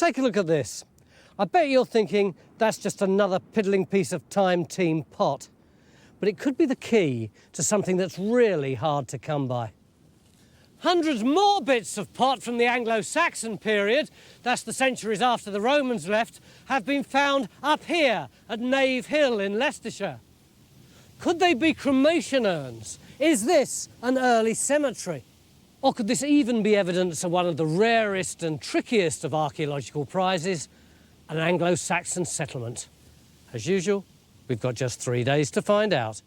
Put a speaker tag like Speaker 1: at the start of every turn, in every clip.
Speaker 1: take a look at this. I bet you're thinking that's just another piddling piece of time-team pot. But it could be the key to something that's really hard to come by. Hundreds more bits of pot from the Anglo-Saxon period, that's the centuries after the Romans left, have been found up here at Knave Hill in Leicestershire. Could they be cremation urns? Is this an early cemetery? Or could this even be evidence of one of the rarest and trickiest of archaeological prizes, an Anglo-Saxon settlement? As usual, we've got just 3 days to find out.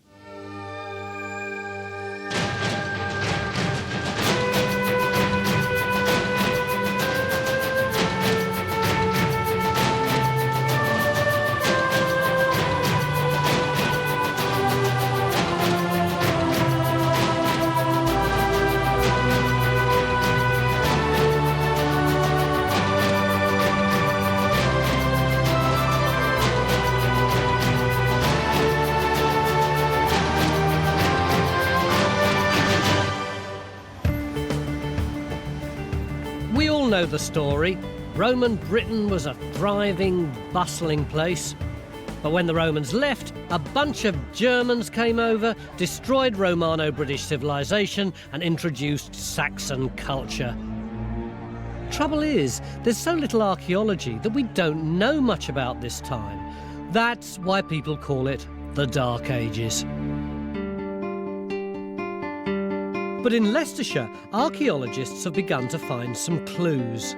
Speaker 1: We all know the story. Roman Britain was a thriving, bustling place. But when the Romans left, a bunch of Germans came over, destroyed Romano-British civilization and introduced Saxon culture. Trouble is, there's so little archaeology that we don't know much about this time. That's why people call it the Dark Ages. But in Leicestershire, archaeologists have begun to find some clues.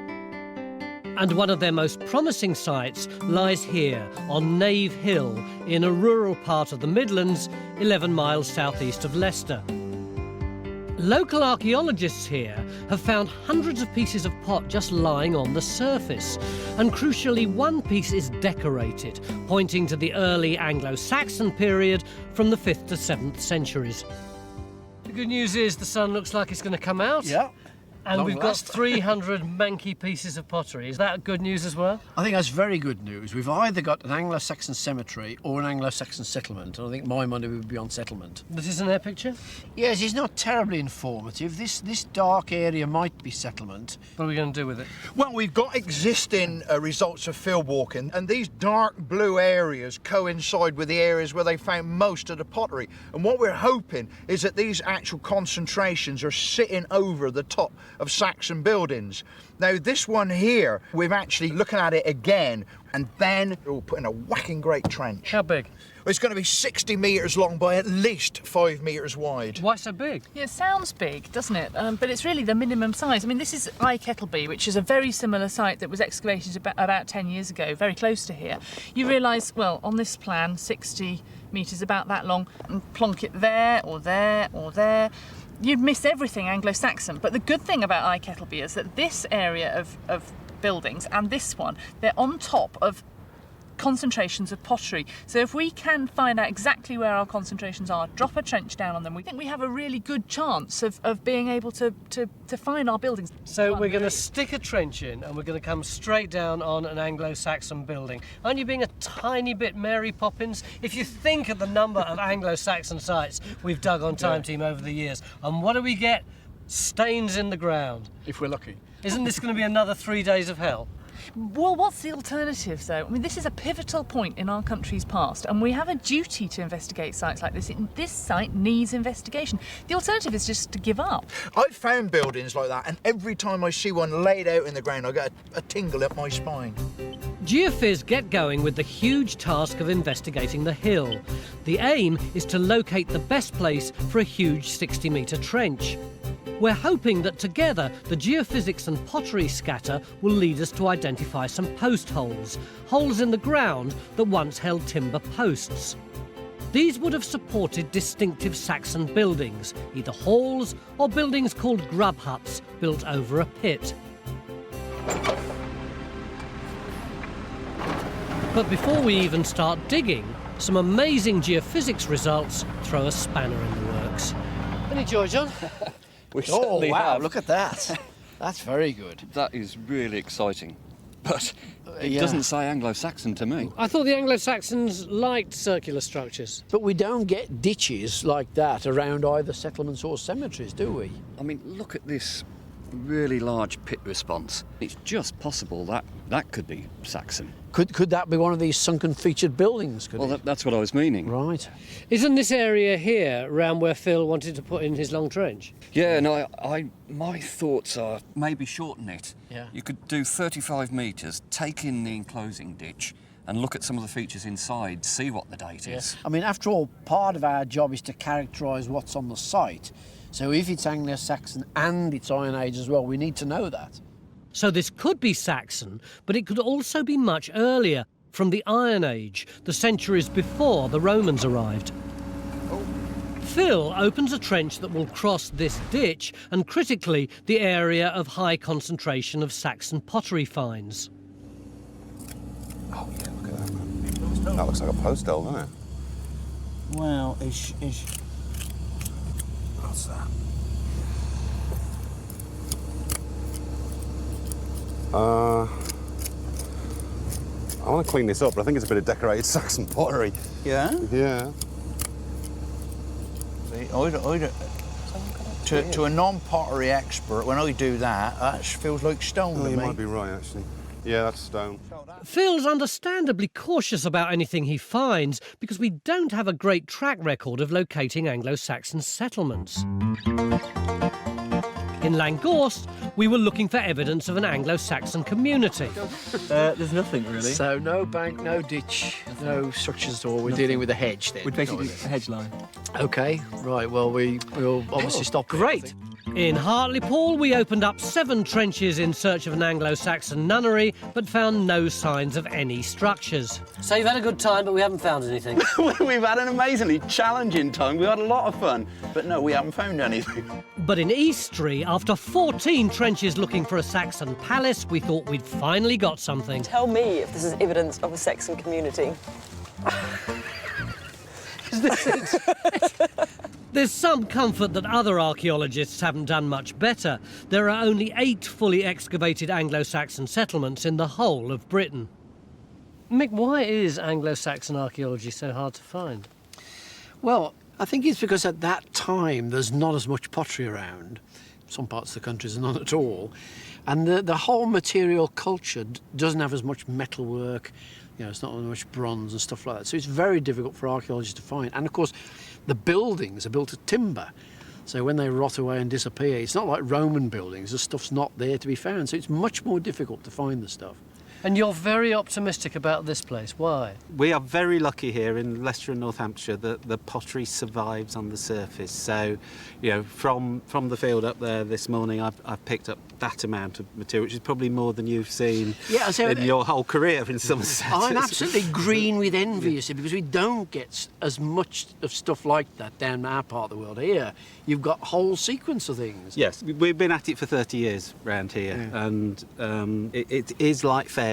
Speaker 1: And one of their most promising sites lies here on Knave Hill in a rural part of the Midlands, 11 miles southeast of Leicester. Local archaeologists here have found hundreds of pieces of pot just lying on the surface. And crucially, one piece is decorated, pointing to the early Anglo-Saxon period from the 5th to 7th centuries. The good news is the sun looks like it's going to come out.
Speaker 2: Yeah.
Speaker 1: And we've got 300 manky pieces of pottery. Is that good news as well?
Speaker 2: I think that's very good news. We've either got an Anglo-Saxon cemetery or an Anglo-Saxon settlement, and I think my money would be on settlement.
Speaker 1: This isn't their picture?
Speaker 2: Yes, it's not terribly informative. This dark area might be settlement.
Speaker 1: What are we going to do with it?
Speaker 3: Well, we've got existing results of field walking, and these dark blue areas coincide with the areas where they found most of the pottery. And what we're hoping is that these actual concentrations are sitting over the top of Saxon buildings. Now, this one here, we're actually looking at it again, and then we'll put in a whacking great trench.
Speaker 1: How big?
Speaker 3: It's going to be 60 metres long by at least 5 metres wide.
Speaker 1: Why so big?
Speaker 4: Yeah, it sounds big, doesn't it? But it's really the minimum size. I mean, this is Archaeology, which is a very similar site that was excavated about 10 years ago, very close to here. You realise, well, on this plan, 60 metres, about that long, and plonk it there or there or there, you'd miss everything Anglo-Saxon. But the good thing about Archaeology is that this area of buildings and this one, they're on top of concentrations of pottery. So if we can find out exactly where our concentrations are, drop a trench down on them, we think we have a really good chance of being able to find our buildings.
Speaker 1: So we're going to stick a trench in and we're going to come straight down on an Anglo-Saxon building. Aren't you being a tiny bit Mary Poppins? If you think of the number of Anglo-Saxon sites we've dug on Time Team over the years, and what do we get? Stains in the ground.
Speaker 2: If we're lucky.
Speaker 1: Isn't this going to be another 3 days of hell?
Speaker 4: Well, what's the alternative, though? I mean, this is a pivotal point in our country's past, and we have a duty to investigate sites like this. This site needs investigation. The alternative is just to give up.
Speaker 3: I've found buildings like that, and every time I see one laid out in the ground, I get a tingle up my spine.
Speaker 1: Geophys get going with the huge task of investigating the hill. The aim is to locate the best place for a huge 60-metre trench. We're hoping that together the geophysics and pottery scatter will lead us to identify some post holes, holes in the ground that once held timber posts. These would have supported distinctive Saxon buildings, either halls or buildings called grub huts built over a pit. But before we even start digging, some amazing geophysics results throw a spanner in the works. Any joy, John?
Speaker 5: We certainly
Speaker 2: wow,
Speaker 5: have.
Speaker 2: look at that. That's very good.
Speaker 5: That is really exciting. But it doesn't say Anglo-Saxon to me.
Speaker 1: I thought the Anglo-Saxons liked circular structures.
Speaker 2: But we don't get ditches like that around either settlements or cemeteries, do we?
Speaker 5: I mean, look at this really large pit response. It's just possible that That could be Saxon.
Speaker 2: Could that be one of these sunken featured buildings? Could
Speaker 5: Well,
Speaker 2: it?
Speaker 5: that's what I was meaning.
Speaker 2: Right.
Speaker 1: Isn't this area here round where Phil wanted to put in his long trench?
Speaker 5: Yeah, no, my thoughts are maybe shorten it.
Speaker 2: Yeah.
Speaker 5: You could do 35 metres, take in the enclosing ditch, and look at some of the features inside, see what the date is.
Speaker 2: I mean, after all, part of our job is to characterise what's on the site. So if it's Anglo-Saxon and it's Iron Age as well, we need to know that.
Speaker 1: So this could be Saxon, but it could also be much earlier, from the Iron Age, the centuries before the Romans arrived. Phil opens a trench that will cross this ditch and, critically, the area of high concentration of Saxon pottery finds.
Speaker 6: Oh, yeah, look at that, man. That looks like a post hole, doesn't it?
Speaker 7: Well,
Speaker 6: What's that? I want to clean this up, but I think it's a bit of decorated Saxon pottery.
Speaker 7: yeah.
Speaker 6: Yeah.
Speaker 3: To a non-pottery expert, when I do that, that feels like stone
Speaker 6: Oh,
Speaker 3: to
Speaker 6: you
Speaker 3: me.
Speaker 6: might be right, actually. Yeah, that's stone.
Speaker 1: Phil's understandably cautious about anything he finds because we don't have a great track record of locating Anglo-Saxon settlements. In Langorst, we were looking for evidence of an Anglo-Saxon community.
Speaker 7: There's nothing really.
Speaker 2: So no bank, no ditch, no structures at all. We're dealing with a hedge then.
Speaker 7: We're basically a hedge line.
Speaker 2: OK, right, well, we'll obviously stop there, I
Speaker 1: Great.
Speaker 2: think.
Speaker 1: In Hartlepool, we opened up 7 trenches in search of an Anglo-Saxon nunnery, but found no signs of any structures. So you've had a good time, but we haven't found anything.
Speaker 7: We've had an amazingly challenging time. We had a lot of fun, but no, we haven't found anything.
Speaker 1: But in Eastry, after 14 trenches looking for a Saxon palace, we thought we'd finally got something.
Speaker 8: Tell me if this is evidence of a Saxon community.
Speaker 1: There's some comfort that other archaeologists haven't done much better. There are only 8 fully excavated Anglo-Saxon settlements in the whole of Britain. Mick, why is Anglo-Saxon archaeology so hard to find?
Speaker 2: Well, I think it's because at that time there's not as much pottery around. Some parts of the country there's none at all. And the whole material culture doesn't have as much metalwork, you know, it's not as much bronze and stuff like that. So it's very difficult for archaeologists to find. And of course, the buildings are built of timber. So when they rot away and disappear, it's not like Roman buildings, the stuff's not there to be found. So it's much more difficult to find the stuff.
Speaker 1: And you're very optimistic about this place. Why?
Speaker 9: We are very lucky here in Leicestershire and North Hampshire that the pottery survives on the surface. So, you know, from the field up there this morning, I've picked up that amount of material, which is probably more than you've seen in your whole career in Somerset.
Speaker 2: I'm absolutely green with envy, you see, because we don't get as much of stuff like that down our part of the world. Here, you've got a whole sequence of things.
Speaker 9: Yes, we've been at it for 30 years round here, and it is like fairies.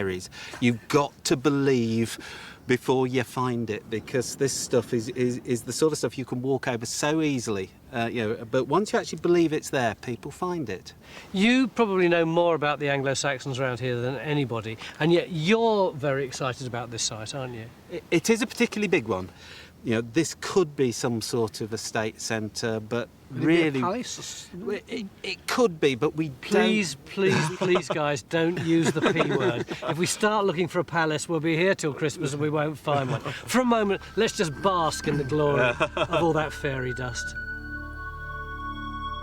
Speaker 9: You've got to believe before you find it, because this stuff is the sort of stuff you can walk over so easily. You know, but once you actually believe it's there, people find it.
Speaker 1: You probably know more about the Anglo-Saxons around here than anybody, and yet you're very excited about this site, aren't you?
Speaker 9: It is a particularly big one. You know, this could be some sort of estate centre, but really, it could be, but we
Speaker 1: Please, guys, don't use the P word. If we start looking for a palace, we'll be here till Christmas and we won't find one. For a moment, let's just bask in the glory of all that fairy dust.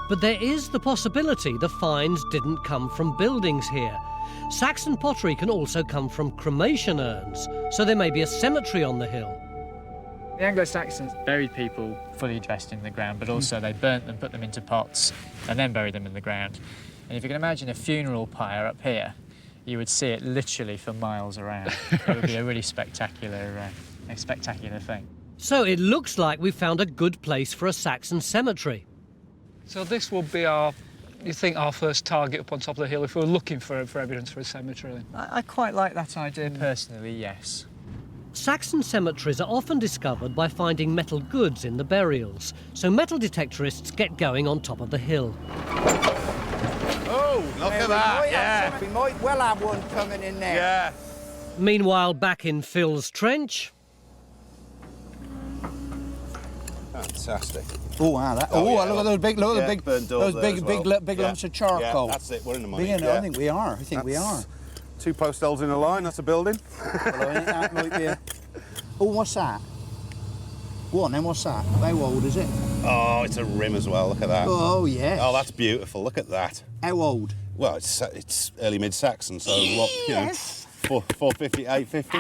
Speaker 1: But there is the possibility the finds didn't come from buildings here. Saxon pottery can also come from cremation urns, so there may be a cemetery on the hill.
Speaker 10: The Anglo-Saxons buried people fully dressed in the ground, but also they burnt them, put them into pots, and then buried them in the ground. And if you can imagine a funeral pyre up here, you would see it literally for miles around. It would be a really spectacular thing.
Speaker 1: So it looks like we've found a good place for a Saxon cemetery.
Speaker 11: So this will be our first target up on top of the hill if we were looking for evidence for a cemetery?
Speaker 10: I quite like that idea personally, yes.
Speaker 1: Saxon cemeteries are often discovered by finding metal goods in the burials, so metal detectorists get going on top of the hill.
Speaker 3: Oh, look at that, yeah.
Speaker 7: We might well have one coming in there.
Speaker 3: Yeah.
Speaker 1: Meanwhile, back in Phil's trench...
Speaker 6: Fantastic.
Speaker 7: Oh, wow, that.
Speaker 6: Oh, yeah,
Speaker 7: look at those big,
Speaker 6: burnt
Speaker 7: those
Speaker 6: up
Speaker 7: big,
Speaker 6: there as well.
Speaker 7: big lumps of charcoal.
Speaker 6: Yeah, that's it. We're in the money.
Speaker 7: I think we are. I think we are.
Speaker 6: 2 post holes in a line, that's a building.
Speaker 3: Well, I think that might be a... Oh, what's that? Go on then, what's that? How old is it?
Speaker 6: Oh, it's a rim as well, look at that.
Speaker 3: Oh, yes.
Speaker 6: Oh, that's beautiful, look at that.
Speaker 3: How old?
Speaker 6: Well, it's early mid-Saxon, so what, you know, 450, 850.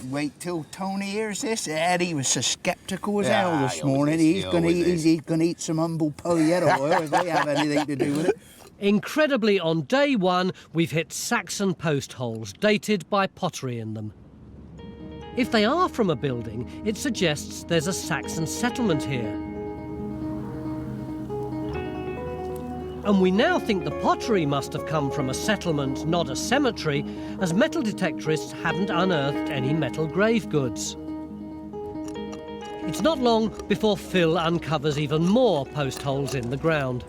Speaker 3: Wait till Tony hears this. Eddie was so sceptical as
Speaker 6: Yeah,
Speaker 3: hell this morning. He's going to eat some humble poyetto oil if they have anything to do with it.
Speaker 1: Incredibly, on day one, we've hit Saxon post holes, dated by pottery in them. If they are from a building, it suggests there's a Saxon settlement here. And we now think the pottery must have come from a settlement, not a cemetery, as metal detectorists haven't unearthed any metal grave goods. It's not long before Phil uncovers even more post holes in the ground.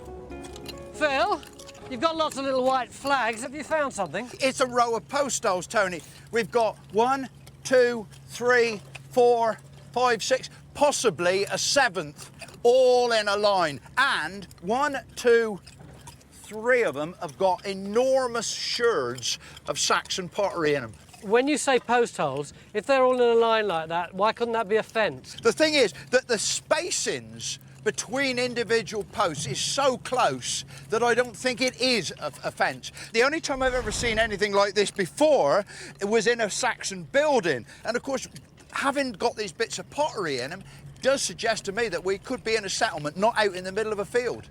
Speaker 1: Phil, you've got lots of little white flags. Have you found something?
Speaker 3: It's a row of post holes, Tony. We've got 1, 2, 3, 4, 5, 6, possibly a 7th, all in a line. And 1, 2, 3 of them have got enormous sherds of Saxon pottery in them.
Speaker 1: When you say post holes, if they're all in a line like that, why couldn't that be a fence?
Speaker 3: The thing is that the spacings between individual posts is so close that I don't think it is a fence. The only time I've ever seen anything like this before, it was in a Saxon building. And of course, having got these bits of pottery in them does suggest to me that we could be in a settlement, not out in the middle of a field.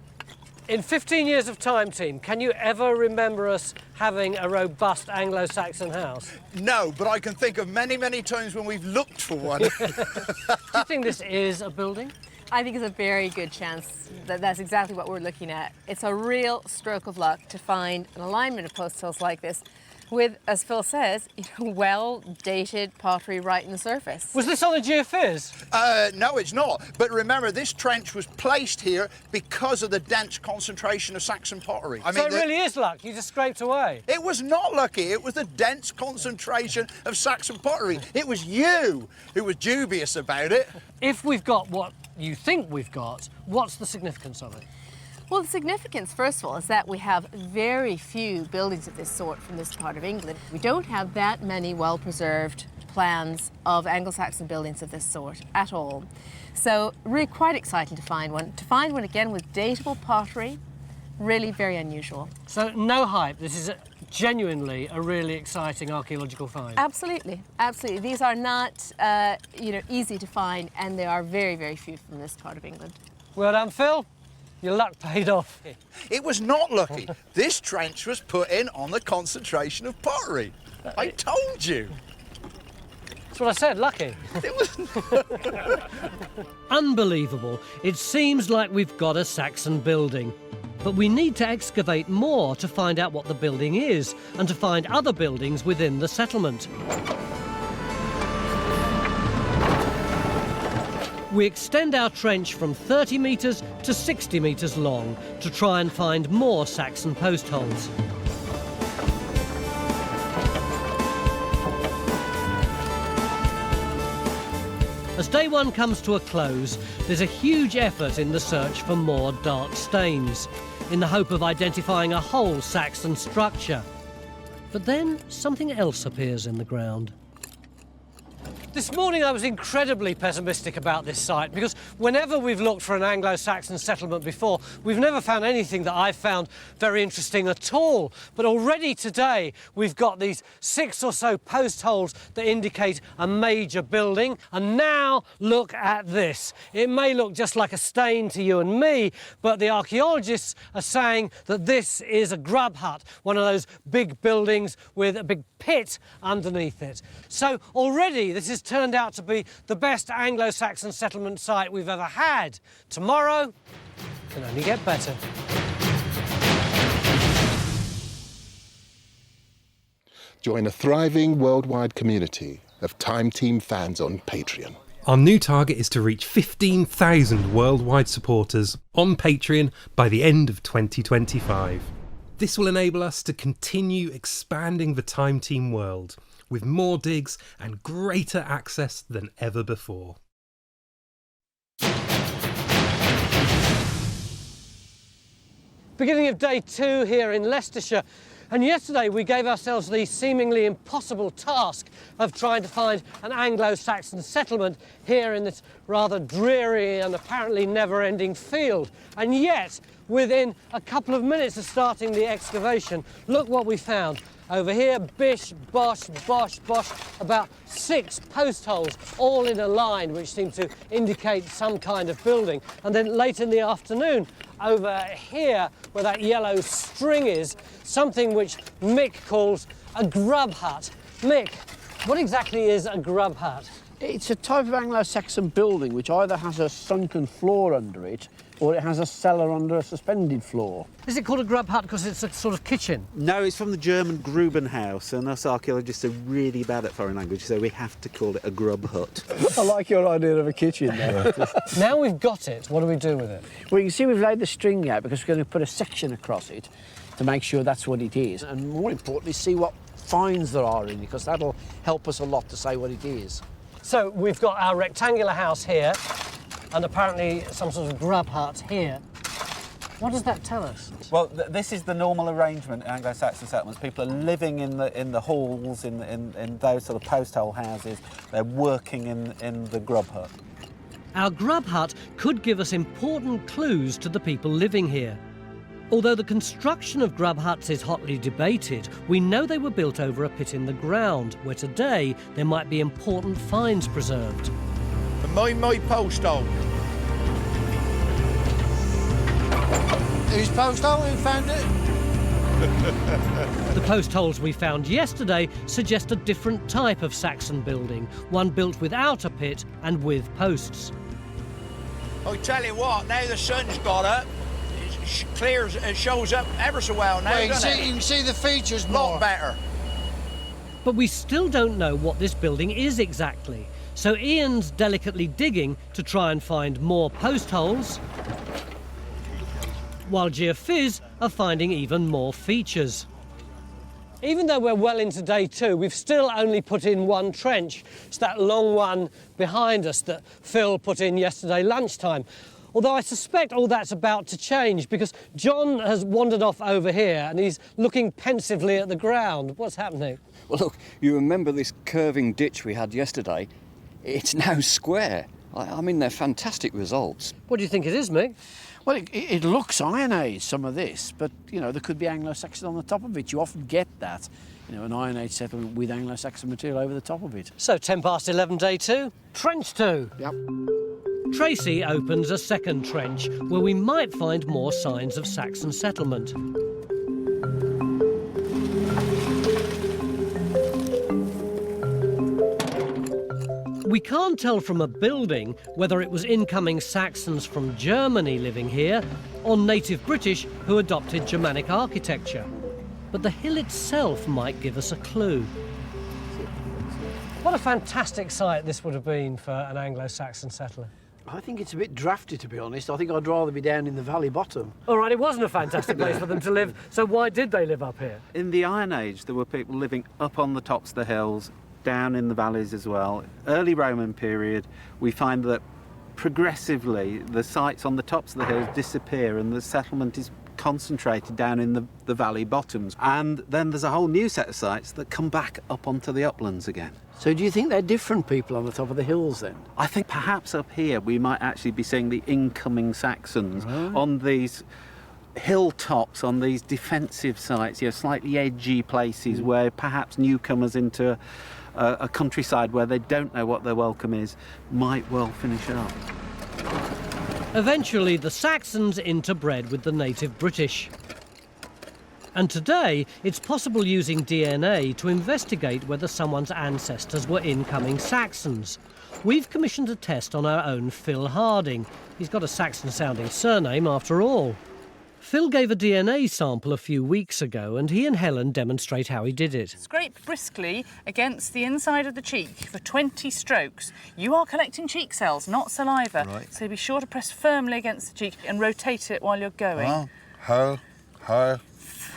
Speaker 1: In 15 years of time, team, can you ever remember us having a robust Anglo-Saxon house?
Speaker 3: No, but I can think of many, many times when we've looked for one.
Speaker 1: Do you think this is a building?
Speaker 12: I think it's a very good chance that that's exactly what we're looking at. It's a real stroke of luck to find an alignment of post holes like this with, as Phil says, well-dated pottery right in the surface.
Speaker 1: Was this on a geophys?
Speaker 3: No, it's not. But remember, this trench was placed here because of the dense concentration of Saxon pottery.
Speaker 1: So it really is luck. You just scraped away.
Speaker 3: It was not lucky. It was the dense concentration of Saxon pottery. It was you who was dubious about it.
Speaker 1: If we've got what you think we've got, what's the significance of it?
Speaker 12: Well, the significance, first of all, is that we have very few buildings of this sort from this part of England. We don't have that many well-preserved plans of Anglo-Saxon buildings of this sort at all. So really quite exciting to find one. To find one again with datable pottery, really very unusual.
Speaker 1: So no hype, this is genuinely a really exciting archaeological find.
Speaker 12: Absolutely, absolutely. These are not, easy to find, and there are very, very few from this part of England.
Speaker 1: Well done, Phil. Your luck paid off.
Speaker 3: It was not lucky. This trench was put in on the concentration of pottery. I told you.
Speaker 1: That's what I said, lucky.
Speaker 3: It was...
Speaker 1: Unbelievable. It seems like we've got a Saxon building. But we need to excavate more to find out what the building is and to find other buildings within the settlement. We extend our trench from 30 metres to 60 metres long to try and find more Saxon post holes. As day one comes to a close, there's a huge effort in the search for more dark stains, in the hope of identifying a whole Saxon structure. But then something else appears in the ground. This morning I was incredibly pessimistic about this site because whenever we've looked for an Anglo-Saxon settlement before, we've never found anything that I've found very interesting at all. But already today we've got these 6 or so post holes that indicate a major building. And now look at this. It may look just like a stain to you and me, but the archaeologists are saying that this is a grub hut, one of those big buildings with a big pit underneath it. So already this has turned out to be the best Anglo-Saxon settlement site we've ever had. Tomorrow can only get better.
Speaker 13: Join a thriving worldwide community of Time Team fans on Patreon.
Speaker 14: Our new target is to reach 15,000 worldwide supporters on Patreon by the end of 2025. This will enable us to continue expanding the Time Team world with more digs and greater access than ever before.
Speaker 1: Beginning of day 2 here in Leicestershire, And yesterday we gave ourselves the seemingly impossible task of trying to find an Anglo-Saxon settlement here in this rather dreary and apparently never-ending field. And yet, within a couple of minutes of starting the excavation, look what we found. Over here, bish, bosh, bosh, bosh, about 6 post holes, all in a line, which seem to indicate some kind of building. And then late in the afternoon, over here, where that yellow string is, something which Mick calls a grub hut. Mick, what exactly is a grub hut?
Speaker 2: It's a type of Anglo-Saxon building which either has a sunken floor under it or it has a cellar under a suspended floor.
Speaker 1: Is it called a grub hut because it's a sort of kitchen?
Speaker 9: No, it's from the German Grubenhaus, and us archaeologists are really bad at foreign language, so we have to call it a grub hut.
Speaker 2: I like your idea of a kitchen there.
Speaker 1: Now we've got it, what do we do with it?
Speaker 2: Well, you can see we've laid the string out because we're going to put a section across it to make sure that's what it is, and more importantly, see what finds there are in it, because that'll help us a lot to say what it is.
Speaker 1: So we've got our rectangular house here, and apparently some sort of grub hut here. What does that tell us?
Speaker 9: Well, this is the normal arrangement in Anglo-Saxon settlements. People are living in the halls, in those sort of post-hole houses. They're working in the grub hut.
Speaker 1: Our grub hut could give us important clues to the people living here. Although the construction of grub huts is hotly debated, we know they were built over a pit in the ground, where today there might be important finds preserved.
Speaker 3: My post hole. Whose post hole? Who found it?
Speaker 1: The post holes we found yesterday suggest a different type of Saxon building, one built without a pit and with posts.
Speaker 3: I tell you what, now the sun's got up, it clears, it shows up ever so well now, doesn't it? You can see the features more. Lot better.
Speaker 1: But we still don't know what this building is exactly. So Ian's delicately digging to try and find more post holes, while Geophiz are finding even more features. Even though we're well into day 2, we've still only put in one trench. It's that long one behind us that Phil put in yesterday lunchtime. Although I suspect all that's about to change because John has wandered off over here and he's looking pensively at the ground. What's happening?
Speaker 5: Well, look, you remember this curving ditch we had yesterday? It's now square. I mean, they're fantastic results.
Speaker 1: What do you think it is, Mick?
Speaker 2: Well, it looks Iron Age, some of this, but, you know, there could be Anglo-Saxon on the top of it. You often get that, you know, an Iron Age settlement with Anglo-Saxon material over the top of it.
Speaker 1: So 10 past 11, day 2, trench 2.
Speaker 2: Yep.
Speaker 1: Tracy opens a second trench where we might find more signs of Saxon settlement. We can't tell from a building whether it was incoming Saxons from Germany living here or native British who adopted Germanic architecture. But the hill itself might give us a clue. What a fantastic site this would have been for an Anglo-Saxon settler.
Speaker 2: I think it's a bit drafty, to be honest. I think I'd rather be down in the valley bottom.
Speaker 1: All right, it wasn't a fantastic place for them to live, so why did they live up here?
Speaker 9: In the Iron Age, there were people living up on the tops of the hills, down in the valleys as well. Early Roman period, we find that progressively the sites on the tops of the hills disappear and the settlement is concentrated down in the valley bottoms. And then there's a whole new set of sites that come back up onto the uplands again.
Speaker 2: So do you think they're different people on the top of the hills then?
Speaker 9: I think perhaps up here we might actually be seeing the incoming Saxons on these hilltops, on these defensive sites, you know, slightly edgy places where perhaps newcomers into a countryside where they don't know what their welcome is might well finish up.
Speaker 1: Eventually, the Saxons interbred with the native British. And today, it's possible using DNA to investigate whether someone's ancestors were incoming Saxons. We've commissioned a test on our own Phil Harding. He's got a Saxon-sounding surname after all. Phil gave a DNA sample a few weeks ago and he and Helen demonstrate how he did it.
Speaker 4: Scrape briskly against the inside of the cheek for 20 strokes. You are collecting cheek cells, not saliva. Right. So be sure to press firmly against the cheek and rotate it while you're going. 1, 2, 3,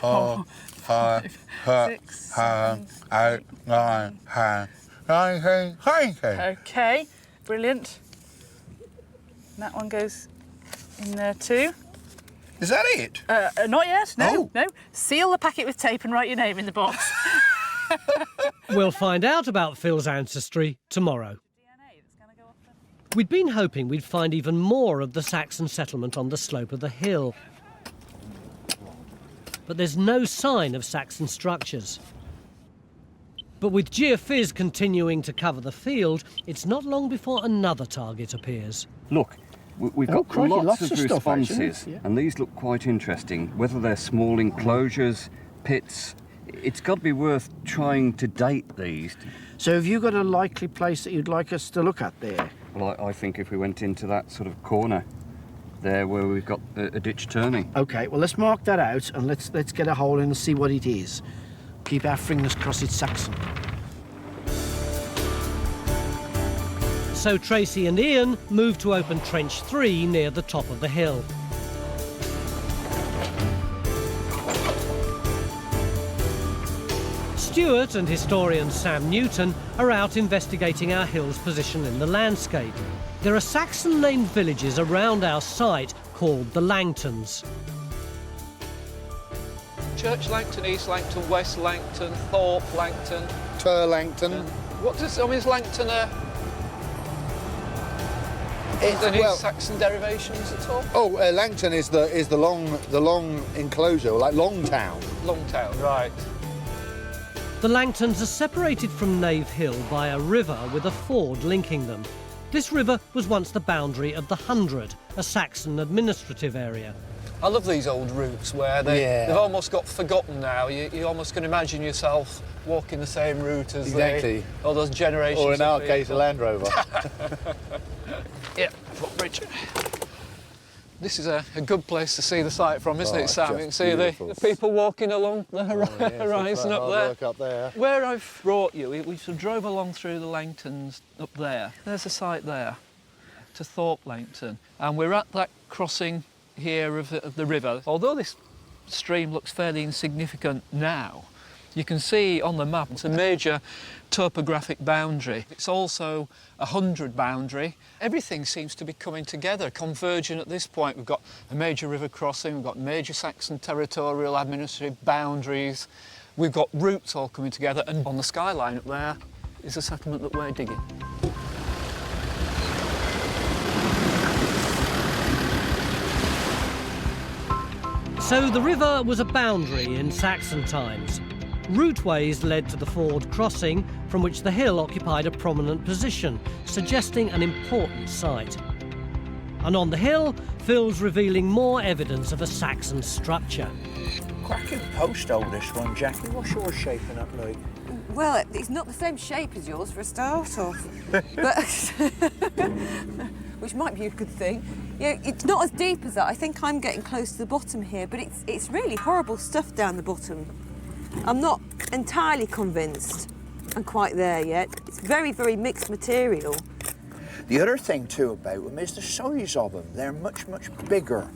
Speaker 4: 4, 5, 6, 7, 8, 9, 10, 11, 12. OK, brilliant. And that one goes in there too.
Speaker 3: Is that it?
Speaker 4: Not yet, no,
Speaker 3: Oh.
Speaker 4: no. Seal the packet with tape and write your name in the box.
Speaker 1: We'll find out about Phil's ancestry tomorrow. We'd been hoping we'd find even more of the Saxon settlement on the slope of the hill. But there's no sign of Saxon structures. But with geophys continuing to cover the field, it's not long before another target appears.
Speaker 5: Look, we've got
Speaker 2: crikey,
Speaker 5: lots of
Speaker 2: stuff, actually.
Speaker 5: responses,
Speaker 2: Yeah.
Speaker 5: and these look quite interesting. Whether they're small enclosures, pits, it's got to be worth trying to date these.
Speaker 2: So have you got a likely place that you'd like us to look at there?
Speaker 5: Well, I think if we went into that sort of corner there where we've got a ditch turning.
Speaker 2: OK, well, let's mark that out and let's get a hole in and see what it is. Keep our fingers crossed it's Saxon.
Speaker 1: So Tracy and Ian move to open Trench 3 near the top of the hill. Stuart and historian Sam Newton are out investigating our hill's position in the landscape. There are Saxon-named villages around our site called the Langtons.
Speaker 11: Church Langton, East Langton, West Langton, Thorpe Langton.
Speaker 3: Tur Langton.
Speaker 11: What does, I mean, is Langton any Saxon derivations at all?
Speaker 3: Oh, Langton is the long enclosure, like Longtown.
Speaker 11: Longtown, right.
Speaker 1: The Langtons are separated from Knave Hill by a river with a ford linking them. This river was once the boundary of the Hundred, a Saxon administrative area.
Speaker 11: I love these old routes where they've almost got forgotten now. You almost can imagine yourself walking the same route as all those generations.
Speaker 3: Or in our
Speaker 11: people.
Speaker 3: case, a Land Rover.
Speaker 11: Yeah, footbridge. This is a good place to see the site from, isn't it, Sam? You can see the people walking along the horizon up there. Where I've brought you, we sort of drove along through the Langtons up there. There's a site there, to Thorpe Langton. And we're at that crossing here of the river. Although this stream looks fairly insignificant now, you can see on the map it's a major topographic boundary. It's also a 100 boundary. Everything seems to be coming together, converging at this point. We've got a major river crossing, we've got major Saxon territorial administrative boundaries, we've got routes all coming together, and on the skyline up there is a settlement that we're digging.
Speaker 1: So the river was a boundary in Saxon times. Routeways led to the ford crossing, from which the hill occupied a prominent position, suggesting an important site. And on the hill, Phil's revealing more evidence of a Saxon structure.
Speaker 3: Cracking post hole, this one, Jackie. What's yours shaping up like?
Speaker 15: Well, it's not the same shape as yours for a start off, but which might be a good thing. Yeah, it's not as deep as that. I think I'm getting close to the bottom here, but it's really horrible stuff down the bottom. I'm not entirely convinced I'm quite there yet. It's very, very mixed material.
Speaker 3: The other thing too about them is the size of them. They're much, much bigger.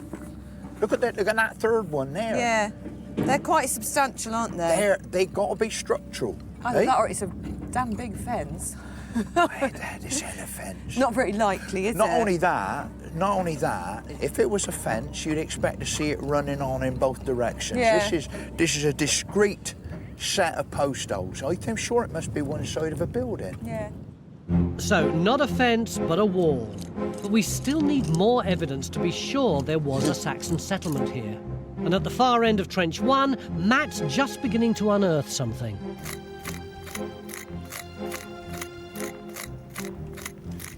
Speaker 3: Look at that! Look at that third one there.
Speaker 15: Yeah, they're quite substantial, aren't they?
Speaker 3: They got to be structural.
Speaker 15: Either that or it's a damn big fence.
Speaker 3: This ain't a fence.
Speaker 15: Not very likely, is it?
Speaker 3: Not only that, if it was a fence, you'd expect to see it running on in both directions.
Speaker 15: Yeah.
Speaker 3: This is a discrete set of post holes. I'm sure it must be one side of a building.
Speaker 15: Yeah.
Speaker 1: So, not a fence, but a wall. But we still need more evidence to be sure there was a Saxon settlement here. And at the far end of Trench 1, Matt's just beginning to unearth something.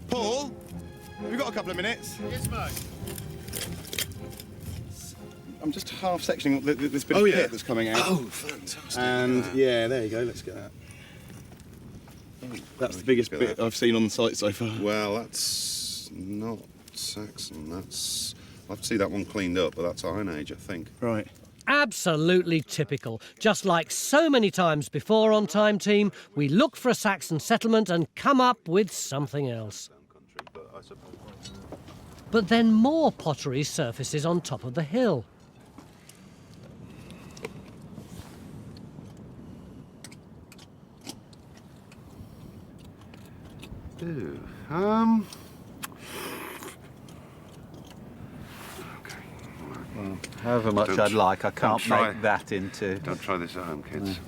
Speaker 6: Paul, have you got a couple of minutes?
Speaker 3: Yes, mate.
Speaker 6: I'm just half sectioning this bit of pit that's coming out.
Speaker 3: Oh, fantastic.
Speaker 6: And yeah, there you go, let's get that. That's the biggest bit I've seen on the site so far.
Speaker 16: Well, that's not Saxon. I'd see that one cleaned up, but that's Iron Age, I think.
Speaker 6: Right.
Speaker 1: Absolutely typical. Just like so many times before on Time Team, we look for a Saxon settlement and come up with something else. But then more pottery surfaces on top of the hill.
Speaker 16: Ooh,
Speaker 9: However much
Speaker 16: Don't
Speaker 9: I'd
Speaker 16: tr-
Speaker 9: like, I
Speaker 16: don't
Speaker 9: can't
Speaker 16: try-
Speaker 9: make that into...
Speaker 16: Don't try this at home, kids.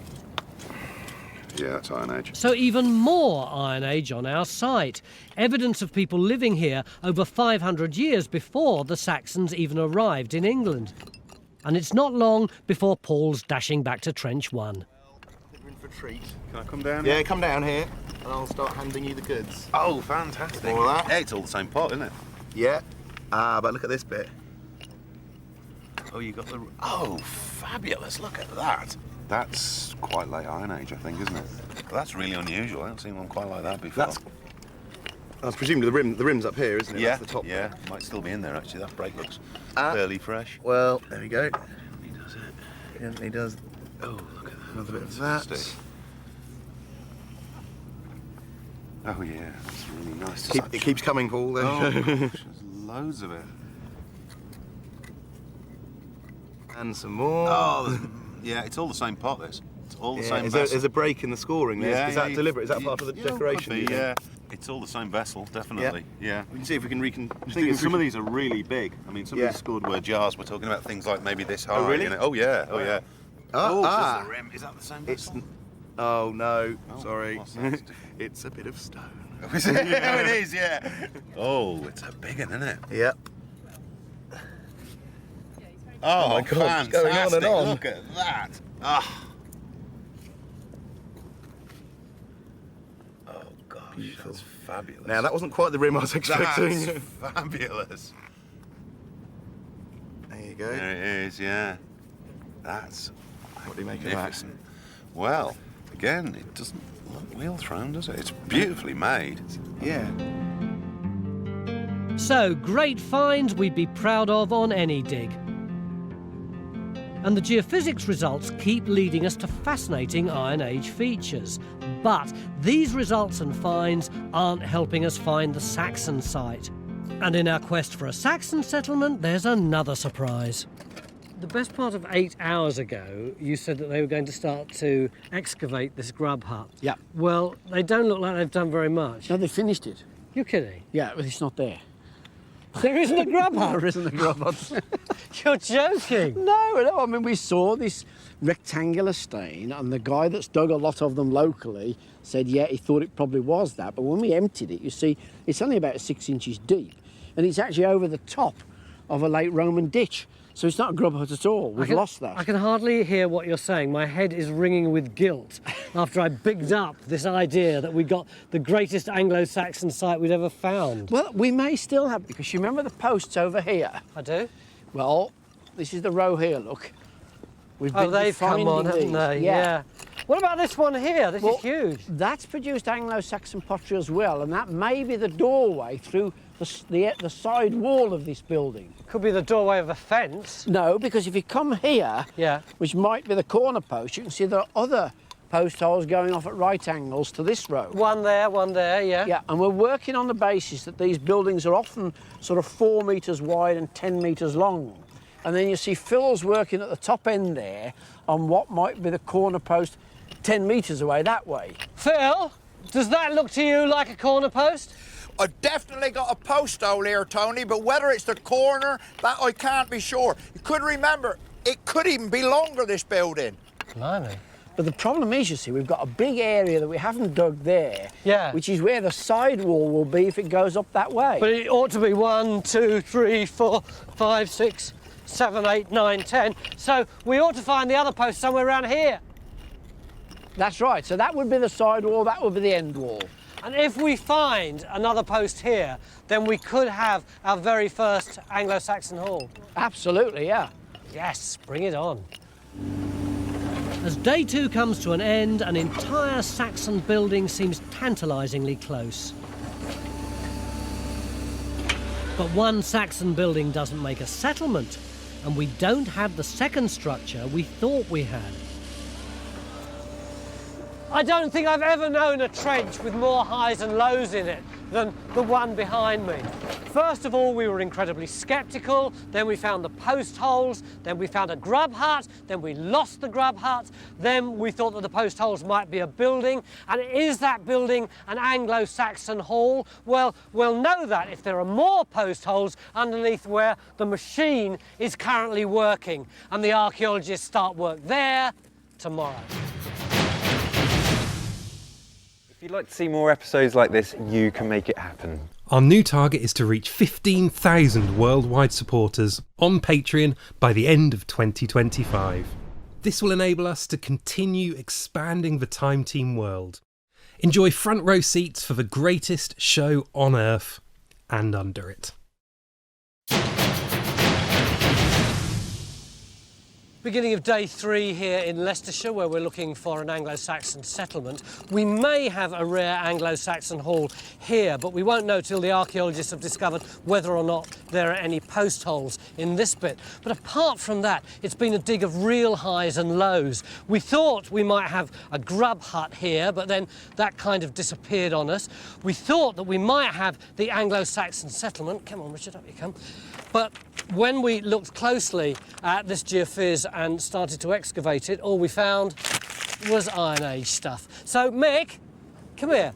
Speaker 16: Yeah, that's Iron Age.
Speaker 1: So even more Iron Age on our site. Evidence of people living here over 500 years before the Saxons even arrived in England. And it's not long before Paul's dashing back to Trench 1.
Speaker 6: We're in for a treat.
Speaker 16: Can I come down?
Speaker 6: Yeah, come down here and I'll start handing you the goods.
Speaker 16: Oh, fantastic.
Speaker 6: All that?
Speaker 16: Yeah, it's all the same pot, isn't it?
Speaker 6: Yeah. Ah, but look at this bit.
Speaker 16: Oh, you got the... Oh, fabulous. Look at that. That's quite late Iron Age, I think, isn't it? That's really unusual. I haven't seen one quite like that before.
Speaker 6: That's presumably the rim's up here, isn't it?
Speaker 16: Yeah,
Speaker 6: That's the top.
Speaker 16: yeah. Might still be in there, actually. That brake looks fairly fresh.
Speaker 6: Well, there we go.
Speaker 16: He does it.
Speaker 6: Gently does.
Speaker 16: Oh, look at that.
Speaker 6: Another bit of
Speaker 16: Fantastic.
Speaker 6: that.
Speaker 16: Oh, yeah. That's really nice.
Speaker 6: It keeps coming, Paul. There
Speaker 16: Oh,
Speaker 6: you go.
Speaker 16: gosh, there's loads of it.
Speaker 6: And some more.
Speaker 16: Oh, yeah, it's all the same pot, this. It's all the same vessel.
Speaker 6: There's a break in the scoring there.
Speaker 16: Yeah,
Speaker 6: Is that
Speaker 16: yeah,
Speaker 6: deliberate? Is that part of the
Speaker 16: yeah,
Speaker 6: decoration?
Speaker 16: could be,
Speaker 6: you
Speaker 16: yeah.
Speaker 6: think?
Speaker 16: It's all the same vessel, definitely. Yeah.
Speaker 6: We can see if we can
Speaker 16: Some of these are really big. I mean, some of these scored were jars. We're talking about things like maybe this high.
Speaker 6: Oh, really?
Speaker 16: You know? Oh, yeah. Oh, yeah.
Speaker 6: Ah.
Speaker 16: There's the rim. Is that the same vessel?
Speaker 6: Oh, no.
Speaker 16: Oh,
Speaker 6: sorry.
Speaker 16: what's that?
Speaker 6: It's a bit of stone.
Speaker 16: Oh, it is, yeah. Oh, it's a big one, isn't it?
Speaker 6: Yep.
Speaker 16: Oh,
Speaker 6: my God,
Speaker 16: fantastic.
Speaker 6: it's going on and on.
Speaker 16: Look at that. Ah. Oh, gosh,
Speaker 6: Beautiful.
Speaker 16: that's fabulous.
Speaker 6: Now, that wasn't quite the rim I was expecting.
Speaker 16: That's fabulous.
Speaker 6: There you go.
Speaker 16: There it is, yeah. That's
Speaker 6: What do you make of that?
Speaker 16: magnificent. Well, again, it doesn't look wheel thrown, does it? It's beautifully made.
Speaker 6: Yeah.
Speaker 1: So, great finds we'd be proud of on any dig. And the geophysics results keep leading us to fascinating Iron Age features. But these results and finds aren't helping us find the Saxon site. And in our quest for a Saxon settlement, there's another surprise. The best part of 8 hours ago, you said that they were going to start to excavate this grub hut.
Speaker 2: Yeah.
Speaker 1: Well, they don't look like they've done very much.
Speaker 2: No, they finished it.
Speaker 1: You're kidding?
Speaker 2: Yeah, but it's not there.
Speaker 1: There isn't a grub hut?
Speaker 2: There isn't a grub hut.
Speaker 1: You're joking.
Speaker 2: No, I mean, we saw this rectangular stain, and the guy that's dug a lot of them locally said, yeah, he thought it probably was that. But when we emptied it, you see, it's only about 6 inches deep, and it's actually over the top of a late Roman ditch. So it's not a grub hut at all. We've lost that.
Speaker 1: I can hardly hear what you're saying. My head is ringing with guilt after I bigged up this idea that we got the greatest Anglo-Saxon site we'd ever found.
Speaker 2: Well, we may still have, because you remember the posts over here?
Speaker 1: I do.
Speaker 2: Well, this is the row here, look. We've
Speaker 1: Oh,
Speaker 2: been
Speaker 1: they've come
Speaker 2: finding
Speaker 1: on, haven't
Speaker 2: these.
Speaker 1: they?
Speaker 2: Yeah.
Speaker 1: What about this one here? This is huge.
Speaker 2: That's produced Anglo-Saxon pottery as well, and that may be the doorway through the side wall of this building.
Speaker 1: Could be the doorway of a fence.
Speaker 2: No, because if you come here, which might be the corner post, you can see there are other post holes going off at right angles to this row.
Speaker 1: One there, yeah.
Speaker 2: Yeah, and we're working on the basis that these buildings are often sort of 4 metres wide and 10 metres long. And then you see Phil's working at the top end there on what might be the corner post 10 metres away that way.
Speaker 1: Phil, does that look to you like a corner post?
Speaker 3: I've definitely got a post hole here, Tony, but whether it's the corner, that I can't be sure. You could remember, it could even be longer, this building.
Speaker 1: Blimey.
Speaker 2: But the problem is, you see, we've got a big area that we haven't dug there, which is where the side wall will be if it goes up that way.
Speaker 1: But it ought to be 1, 2, 3, 4, 5, 6, 7, 8, 9, 10. So we ought to find the other post somewhere around here.
Speaker 2: That's right. So that would be the side wall, that would be the end wall.
Speaker 1: And if we find another post here, then we could have our very first Anglo-Saxon Hall.
Speaker 2: Absolutely, yeah.
Speaker 1: Yes, bring it on. As day 2 comes to an end, an entire Saxon building seems tantalisingly close. But one Saxon building doesn't make a settlement, and we don't have the second structure we thought we had. I don't think I've ever known a trench with more highs and lows in it than the one behind me. First of all, we were incredibly sceptical, then we found the post holes, then we found a grub hut, then we lost the grub hut, then we thought that the post holes might be a building, and is that building an Anglo-Saxon hall? Well, we'll know that if there are more post holes underneath where the machine is currently working, and the archaeologists start work there tomorrow.
Speaker 17: If you'd like to see more episodes like this, you can make it happen.
Speaker 14: Our new target is to reach 15,000 worldwide supporters on Patreon by the end of 2025. This will enable us to continue expanding the Time Team world. Enjoy front row seats for the greatest show on Earth and under it.
Speaker 1: Beginning of day 3 here in Leicestershire, where we're looking for an Anglo-Saxon settlement. We may have a rare Anglo-Saxon hall here, but we won't know till the archaeologists have discovered whether or not there are any post holes in this bit. But apart from that, it's been a dig of real highs and lows. We thought we might have a grub hut here, but then that kind of disappeared on us. We thought that we might have the Anglo-Saxon settlement. Come on, Richard, up you come. But when we looked closely at this geophysics and started to excavate it, all we found was Iron Age stuff. So, Mick, come here.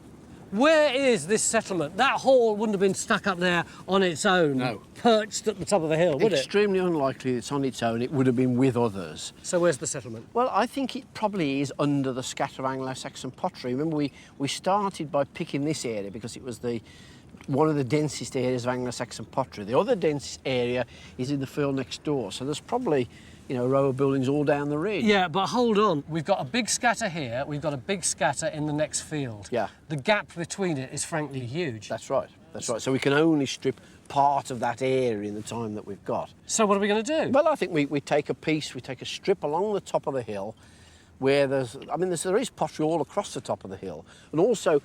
Speaker 1: Where is this settlement? That hall wouldn't have been stuck up there on its own,
Speaker 2: no.
Speaker 1: Perched at the top of a hill, would it?
Speaker 2: Extremely unlikely it's on its own. It would have been with others.
Speaker 1: So where's the settlement?
Speaker 2: Well, I think it probably is under the scatter of Anglo-Saxon pottery. Remember, we started by picking this area because it was one of the densest areas of Anglo-Saxon pottery. The other densest area is in the field next door, so there's probably, you know, a row of buildings all down the ridge.
Speaker 1: Yeah, but hold on. We've got a big scatter here, we've got a big scatter in the next field.
Speaker 2: Yeah.
Speaker 1: The gap between it is frankly huge.
Speaker 2: That's right, that's right. So we can only strip part of that area in the time that we've got.
Speaker 1: So what are we going to do?
Speaker 2: Well, I think we take a piece, we take a strip along the top of the hill where there is pottery all across the top of the hill, and also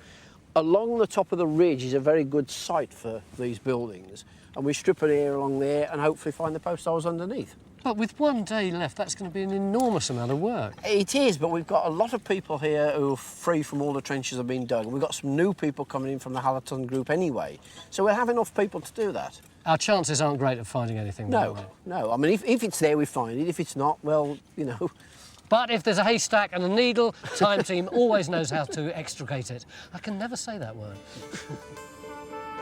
Speaker 2: along the top of the ridge is a very good site for these buildings, and we strip an area along there and hopefully find the post holes underneath.
Speaker 1: But with one day left, that's going to be an enormous amount of work.
Speaker 2: It is, but we've got a lot of people here who are free from all the trenches that have been dug. We've got some new people coming in from the Hallerton group anyway, so we'll have enough people to do that.
Speaker 1: Our chances aren't great of finding anything.
Speaker 2: No, no. I mean, if it's there, we find it. If it's not, well, you know.
Speaker 1: But if there's a haystack and a needle, Time Team always knows how to extricate it. I can never say that word.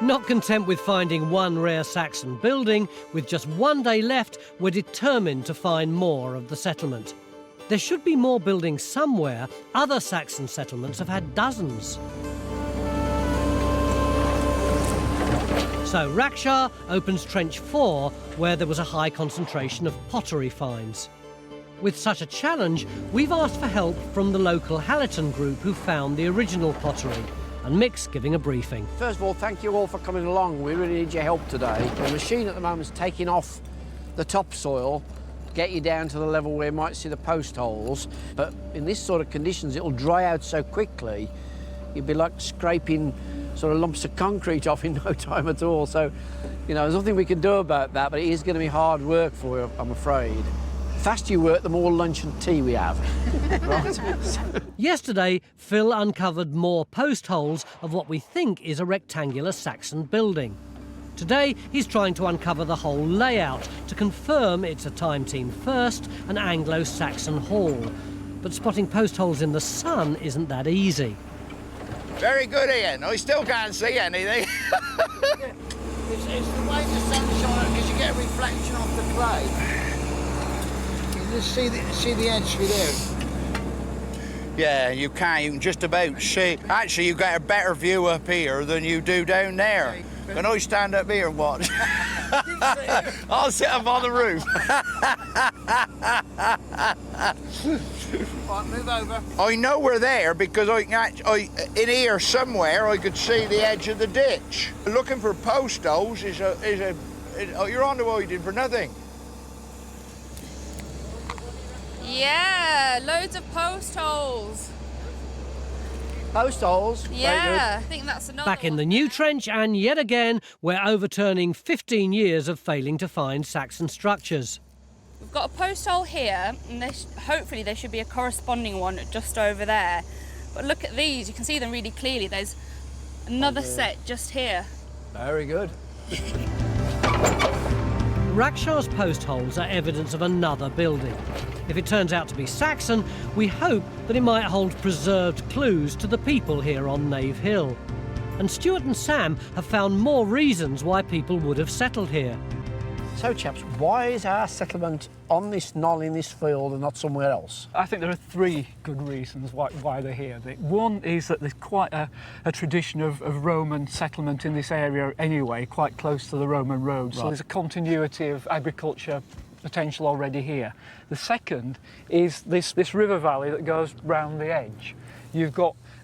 Speaker 1: Not content with finding one rare Saxon building, with just one day left, we're determined to find more of the settlement. There should be more buildings somewhere. Other Saxon settlements have had dozens. So Rakshar opens Trench 4, where there was a high concentration of pottery finds. With such a challenge, we've asked for help from the local Hallerton group who found the original pottery, and Mick's giving a briefing.
Speaker 2: First of all, thank you all for coming along. We really need your help today. The machine at the moment is taking off the topsoil, get you down to the level where you might see the post holes, but in this sort of conditions, it'll dry out so quickly, you'd be like scraping sort of lumps of concrete off in no time at all. So, you know, there's nothing we can do about that, but it is going to be hard work for you, I'm afraid. The faster you work, the more lunch and tea we have. Right.
Speaker 1: Yesterday, Phil uncovered more post holes of what we think is a rectangular Saxon building. Today, he's trying to uncover the whole layout to confirm it's a Time Team first, an Anglo-Saxon hall. But spotting post holes in the sun isn't that easy.
Speaker 3: Very good, Ian. I still can't see anything.
Speaker 2: It's the way the sun shines, because you get a reflection off the clay. Just see the edge through there.
Speaker 3: Yeah, you can. You can just about see. Actually, you get a better view up here than you do down there. Can I stand up here and watch? I'll sit up on the roof.
Speaker 2: Right, move over.
Speaker 3: I know we're there because in here somewhere I could see the edge of the ditch. Looking for post holes you're on the hiding for nothing.
Speaker 18: Yeah, loads of post holes.
Speaker 2: Post holes?
Speaker 18: Yeah, I think that's another
Speaker 1: Back in the new trench, and yet again, we're overturning 15 years of failing to find Saxon structures.
Speaker 18: We've got a post hole here, and hopefully there should be a corresponding one just over there. But look at these, you can see them really clearly. There's another set just here.
Speaker 2: Very good.
Speaker 1: Rakshaw's post holes are evidence of another building. If it turns out to be Saxon, we hope that it might hold preserved clues to the people here on Knave Hill. And Stuart and Sam have found more reasons why people would have settled here.
Speaker 2: So, chaps, why is our settlement on this knoll in this field and not somewhere else?
Speaker 11: I think there are three good reasons why they're here. One is that there's quite a tradition of Roman settlement in this area anyway, quite close to the Roman road. So there's a continuity of agriculture potential already here. The second is this river valley that goes round the edge.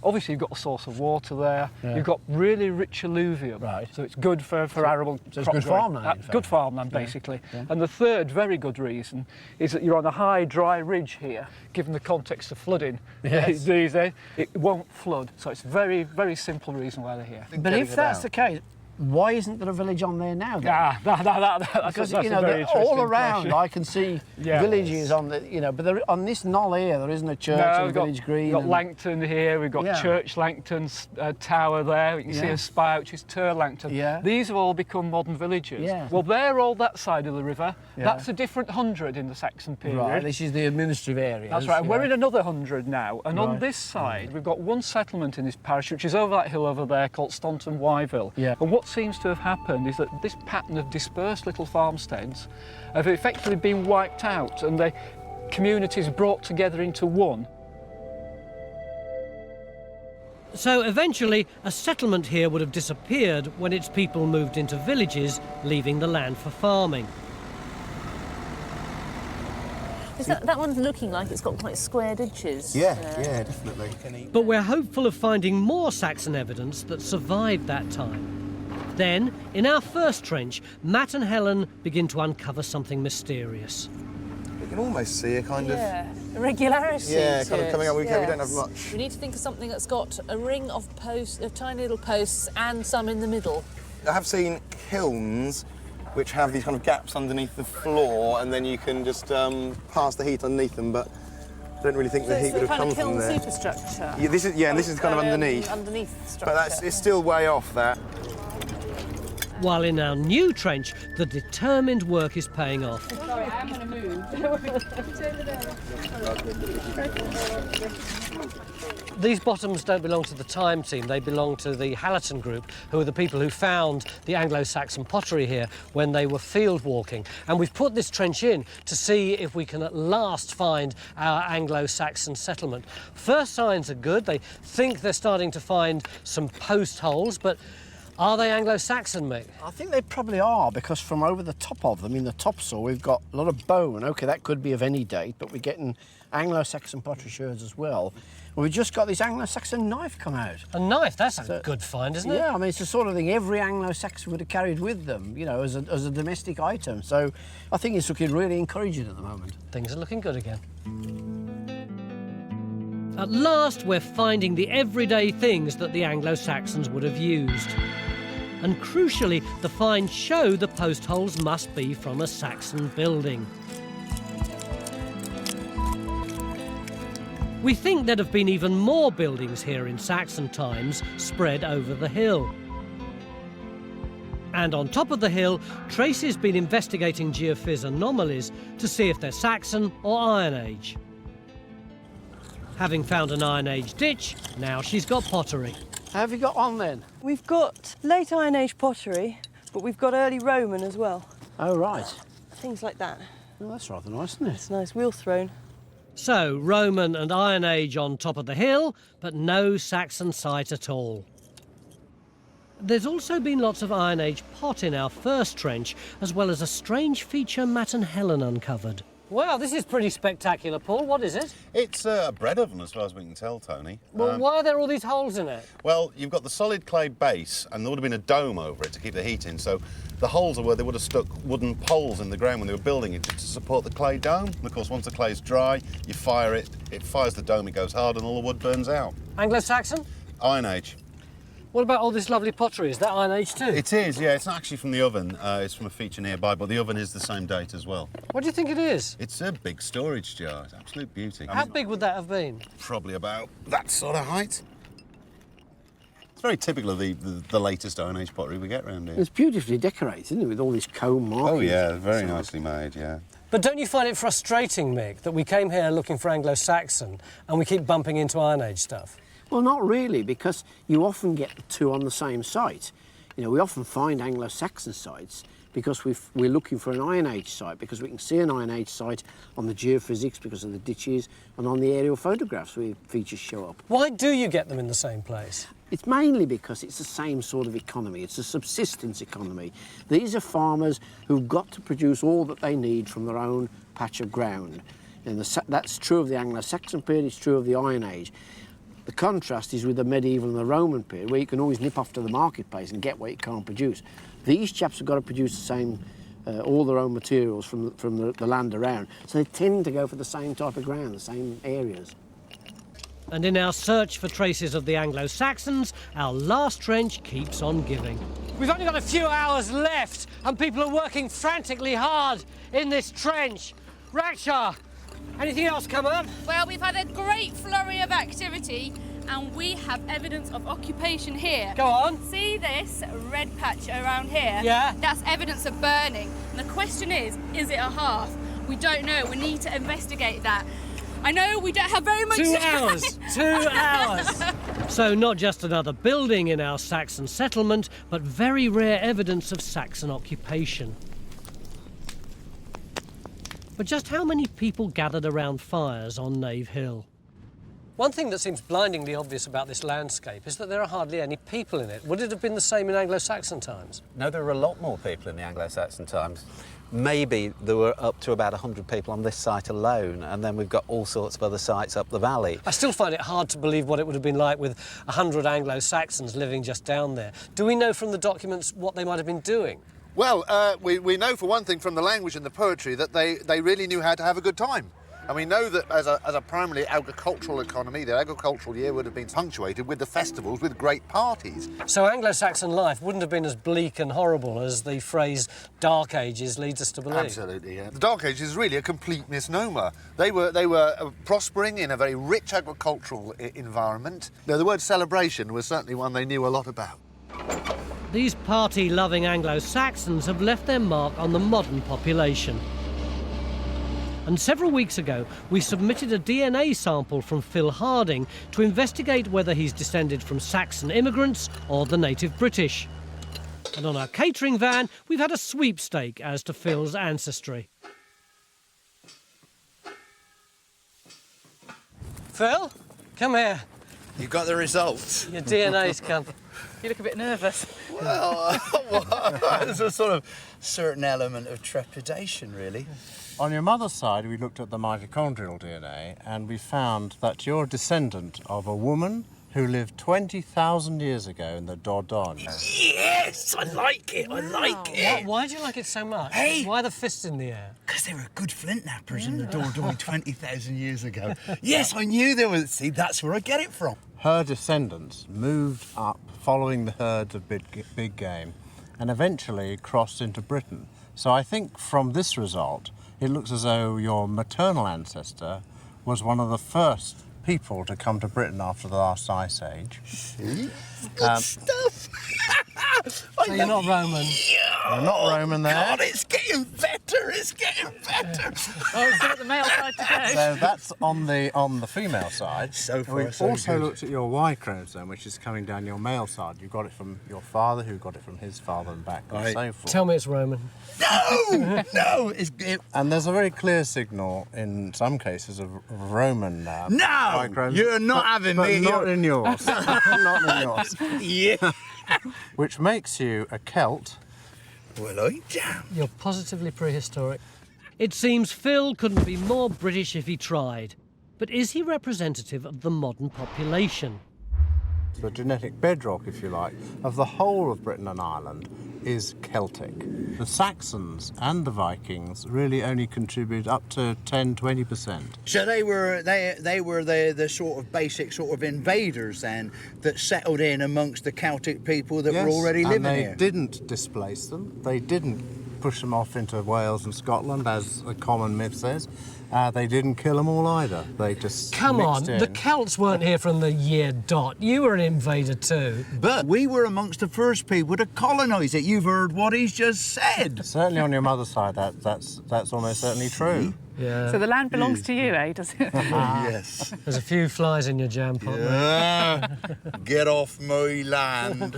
Speaker 11: Obviously you've got a source of water there. Yeah. You've got really rich alluvium, so it's good for arable.
Speaker 2: So it's good farmland.
Speaker 11: Good farmland, basically.
Speaker 2: Yeah.
Speaker 11: And the third very good reason is that you're on a high, dry ridge here. Given the context of flooding these days, it won't flood. So it's a very, very simple reason why they're here.
Speaker 2: But if that's the case, why isn't there a village on there now? Then?
Speaker 11: Because
Speaker 2: you know, all around question. I can see villages on the, but on this knoll here there isn't a church and village green.
Speaker 11: We've got Langton here. We've got Church Langton's tower there. You can see a spire which is Tur Langton. Yeah. These have all become modern villages. Yeah. Well, they're all that side of the river. Yeah. That's a different 100 in the Saxon period.
Speaker 2: Right. This is the administrative area.
Speaker 11: That's right. We're in another 100 now, and on this side we've got one settlement in this parish which is over that hill over there called Staunton Wyville. Yeah. And what seems to have happened is that this pattern of dispersed little farmsteads have effectively been wiped out and the communities brought together into one.
Speaker 1: So eventually a settlement here would have disappeared when its people moved into villages, leaving the land for farming.
Speaker 12: Is that one's looking like it's got quite squared edges?
Speaker 6: Yeah, definitely.
Speaker 1: But we're hopeful of finding more Saxon evidence that survived that time. Then, in our first trench, Matt and Helen begin to uncover something mysterious.
Speaker 6: You can almost see a kind of...
Speaker 12: irregularity.
Speaker 6: Yeah, kind of coming up. We don't have much.
Speaker 12: We need to think of something that's got a ring of posts, of tiny little posts, and some in the middle.
Speaker 6: I have seen kilns which have these kind of gaps underneath the floor, and then you can just pass the heat underneath them, but I don't really think the heat would have come from there.
Speaker 12: It's a kind of kiln superstructure.
Speaker 6: Yeah, this is kind of underneath.
Speaker 12: Underneath structure.
Speaker 6: But it's still way off that.
Speaker 1: While in our new trench, the determined work is paying off.
Speaker 18: Sorry, I am going to move.
Speaker 1: These bottoms don't belong to the Time team, they belong to the Hallerton group, who are the people who found the Anglo-Saxon pottery here when they were field walking. And we've put this trench in to see if we can at last find our Anglo-Saxon settlement. First signs are good. They think they're starting to find some post holes, but are they Anglo-Saxon, Mick?
Speaker 2: I think they probably are, because from over the top of them, in the topsoil, we've got a lot of bone. OK, that could be of any date, but we're getting Anglo-Saxon pottery sherds as well. We've just got this Anglo-Saxon knife come out.
Speaker 1: A knife? That's a good find, isn't it?
Speaker 2: Yeah, I mean, it's the sort of thing every Anglo-Saxon would have carried with them, you know, as a domestic item. So I think it's looking really encouraging at the moment.
Speaker 1: Things are looking good again. At last, we're finding the everyday things that the Anglo-Saxons would have used. And crucially, the finds show the post holes must be from a Saxon building. We think there'd have been even more buildings here in Saxon times, spread over the hill. And on top of the hill, Tracy's been investigating geophys anomalies to see if they're Saxon or Iron Age. Having found an Iron Age ditch, now she's got pottery.
Speaker 2: How have you got on then?
Speaker 15: We've got late Iron Age pottery, but we've got early Roman as well.
Speaker 2: Oh, right.
Speaker 15: Things like that.
Speaker 2: Well, that's rather nice, isn't it?
Speaker 15: It's nice, wheel thrown.
Speaker 1: So, Roman and Iron Age on top of the hill, but no Saxon site at all. There's also been lots of Iron Age pot in our first trench, as well as a strange feature Matt and Helen uncovered. Wow, this is pretty spectacular, Paul. What is it?
Speaker 16: It's a bread oven, as far as we can tell, Tony.
Speaker 1: Well, why are there all these holes in it?
Speaker 16: Well, you've got the solid clay base, and there would have been a dome over it to keep the heat in, so the holes are where they would have stuck wooden poles in the ground when they were building it to support the clay dome. And of course, once the clay's dry, you fire it, it fires the dome, it goes hard, and all the wood burns out.
Speaker 1: Anglo-Saxon?
Speaker 16: Iron Age.
Speaker 1: What about all this lovely pottery? Is that Iron Age too?
Speaker 16: It is, yeah. It's not actually from the oven. It's from a feature nearby, but the oven is the same date as well.
Speaker 1: What do you think it is?
Speaker 16: It's a big storage jar. It's absolute beauty.
Speaker 1: How big would that have been?
Speaker 16: Probably about that sort of height. It's very typical of the latest Stone Age pottery we get around here.
Speaker 2: It's beautifully decorated, isn't it, with all these comb markings.
Speaker 16: Oh yeah, very nicely made, yeah.
Speaker 1: But don't you find it frustrating, Mick, that we came here looking for Anglo-Saxon and we keep bumping into Iron Age stuff?
Speaker 2: Well, not really, because you often get the two on the same site. You know, we often find Anglo-Saxon sites because we're looking for an Iron Age site, because we can see an Iron Age site on the geophysics because of the ditches and on the aerial photographs where features show up.
Speaker 1: Why do you get them in the same place?
Speaker 2: It's mainly because it's the same sort of economy. It's a subsistence economy. These are farmers who've got to produce all that they need from their own patch of ground. And that's true of the Anglo-Saxon period, it's true of the Iron Age. The contrast is with the medieval and the Roman period, where you can always nip off to the marketplace and get what you can't produce. These chaps have got to produce the same, all their own materials from the land around, so they tend to go for the same type of ground, the same areas.
Speaker 1: And in our search for traces of the Anglo-Saxons, our last trench keeps on giving. We've only got a few hours left, and people are working frantically hard in this trench. Raksha, anything else come up?
Speaker 18: Well, we've had a great flurry of activity and we have evidence of occupation here.
Speaker 1: Go on.
Speaker 18: See this red patch around here?
Speaker 1: Yeah.
Speaker 18: That's evidence of burning. And the question is it a hearth? We don't know. We need to investigate that. I know we don't have very much
Speaker 1: 2
Speaker 18: time.
Speaker 1: hours! 2 hours! So not just another building in our Saxon settlement, but very rare evidence of Saxon occupation. But just how many people gathered around fires on Knave Hill? One thing that seems blindingly obvious about this landscape is that there are hardly any people in it. Would it have been the same in Anglo-Saxon times?
Speaker 9: No, there were a lot more people in the Anglo-Saxon times. Maybe there were up to about 100 people on this site alone, and then we've got all sorts of other sites up the valley.
Speaker 1: I still find it hard to believe what it would have been like with 100 Anglo-Saxons living just down there. Do we know from the documents what they might have been doing?
Speaker 19: Well, we know for one thing from the language and the poetry that they really knew how to have a good time. And we know that as a primarily agricultural economy, the agricultural year would have been punctuated with the festivals, with great parties.
Speaker 1: So Anglo-Saxon life wouldn't have been as bleak and horrible as the phrase Dark Ages leads us to believe.
Speaker 19: Absolutely, yeah. The Dark Ages is really a complete misnomer. They were prospering in a very rich agricultural environment. Now, the word celebration was certainly one they knew a lot about.
Speaker 1: These party-loving Anglo-Saxons have left their mark on the modern population. And several weeks ago, we submitted a DNA sample from Phil Harding to investigate whether he's descended from Saxon immigrants or the native British. And on our catering van, we've had a sweepstake as to Phil's ancestry. Phil, come here.
Speaker 20: You got the results?
Speaker 1: Your DNA's come.
Speaker 4: You look a bit nervous.
Speaker 20: Well, there's a sort of certain element of trepidation, really.
Speaker 21: On your mother's side, we looked at the mitochondrial DNA and we found that you're a descendant of a woman who lived 20,000 years ago in the Dordogne.
Speaker 20: Yes, I like it, I like it.
Speaker 1: Why do you like it so much?
Speaker 20: Hey.
Speaker 1: Why the fists in the air?
Speaker 20: Because they were good flint nappers in the Dordogne 20,000 years ago. Yes, I knew they were. See, that's where I get it from.
Speaker 21: Her descendants moved up following the herds of big game and eventually crossed into Britain. So I think from this result, it looks as though your maternal ancestor was one of the first people to come to Britain after the last ice age.
Speaker 20: Good stuff.
Speaker 1: So you're not Roman?
Speaker 21: You're not Roman there.
Speaker 20: God, it's getting better, it's getting better.
Speaker 4: Oh, it's got the male side to go.
Speaker 21: So that's on the female side.
Speaker 20: So far,
Speaker 21: We've
Speaker 20: so
Speaker 21: also
Speaker 20: good.
Speaker 21: looked at your Y chromosome, which is coming down your male side. You got it from your father, who got it from his father, and back and so forth.
Speaker 1: Tell me it's Roman.
Speaker 20: No, no, it's...
Speaker 21: And there's a very clear signal in some cases of Roman Y
Speaker 20: No,
Speaker 21: chromosome.
Speaker 20: you're not having
Speaker 21: but
Speaker 20: me.
Speaker 21: not in yours. Not in yours.
Speaker 20: Yeah.
Speaker 21: Which makes you a Celt.
Speaker 20: Well, I damn.
Speaker 1: You're positively prehistoric. It seems Phil couldn't be more British if he tried. But is he representative of the modern population?
Speaker 21: The genetic bedrock, if you like, of the whole of Britain and Ireland is Celtic. The Saxons and the Vikings really only contribute up to 10-20%.
Speaker 20: So they were the sort of basic sort of invaders then that settled in amongst the Celtic people that were already living
Speaker 21: and they
Speaker 20: here.
Speaker 21: didn't displace them. They didn't push them off into Wales and Scotland, as a common myth says. They didn't kill them all either. They just
Speaker 1: Come on,
Speaker 21: mixed in.
Speaker 1: the Celts weren't here from the year dot. You were an invader too.
Speaker 20: But we were amongst the first people to colonise it. You've heard what he's just said.
Speaker 21: Certainly on your mother's side, that's almost certainly true.
Speaker 1: Yeah.
Speaker 4: So the land belongs to you, eh? Does it?
Speaker 20: Yes.
Speaker 1: There's a few flies in your jam pot,
Speaker 20: Yeah. Get off my land.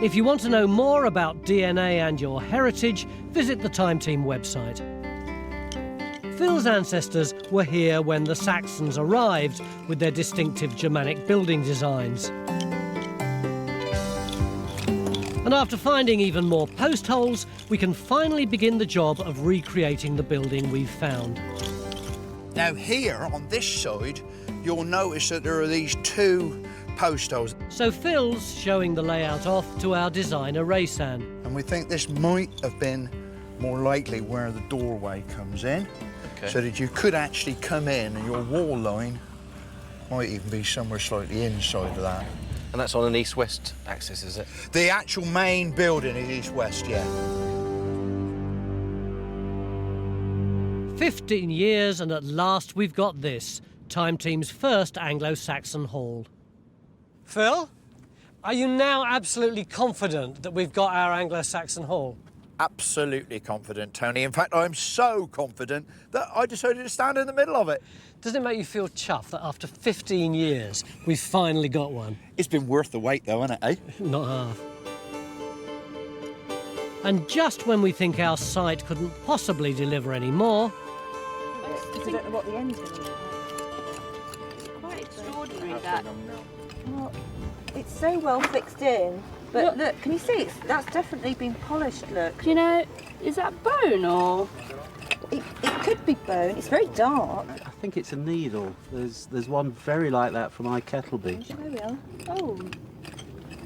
Speaker 1: If you want to know more about DNA and your heritage, visit the Time Team website. Phil's ancestors were here when the Saxons arrived with their distinctive Germanic building designs. And after finding even more post holes, we can finally begin the job of recreating the building we've found.
Speaker 3: Now here, on this side, you'll notice that there are these two post holes.
Speaker 1: So Phil's showing the layout off to our designer, Raysan.
Speaker 3: And we think this might have been more likely where the doorway comes in, so that you could actually come in and your wall line might even be somewhere slightly inside of that.
Speaker 8: And that's on an east-west axis, is it?
Speaker 3: The actual main building is east-west, yeah.
Speaker 1: 15 years and at last we've got this, Time Team's first Anglo-Saxon Hall. Phil, are you now absolutely confident that we've got our Anglo-Saxon Hall?
Speaker 3: Absolutely confident, Tony. In fact, I'm so confident that I decided to stand in the middle of it.
Speaker 1: Doesn't it make you feel chuffed that after 15 years, we've finally got one?
Speaker 20: It's been worth the wait, though, hasn't it, eh?
Speaker 1: Not half. And just when we think our site couldn't possibly deliver any more...
Speaker 15: I don't know what the end's going to be.
Speaker 18: It's quite extraordinary, that.
Speaker 15: Well, it's so well fixed in. But look, can you see? That's definitely been polished, look.
Speaker 18: Do you know, is that bone or...?
Speaker 15: It could be bone. It's very dark.
Speaker 9: I think it's a needle. There's one very like that from Kettleby.
Speaker 15: There we are.
Speaker 18: Oh.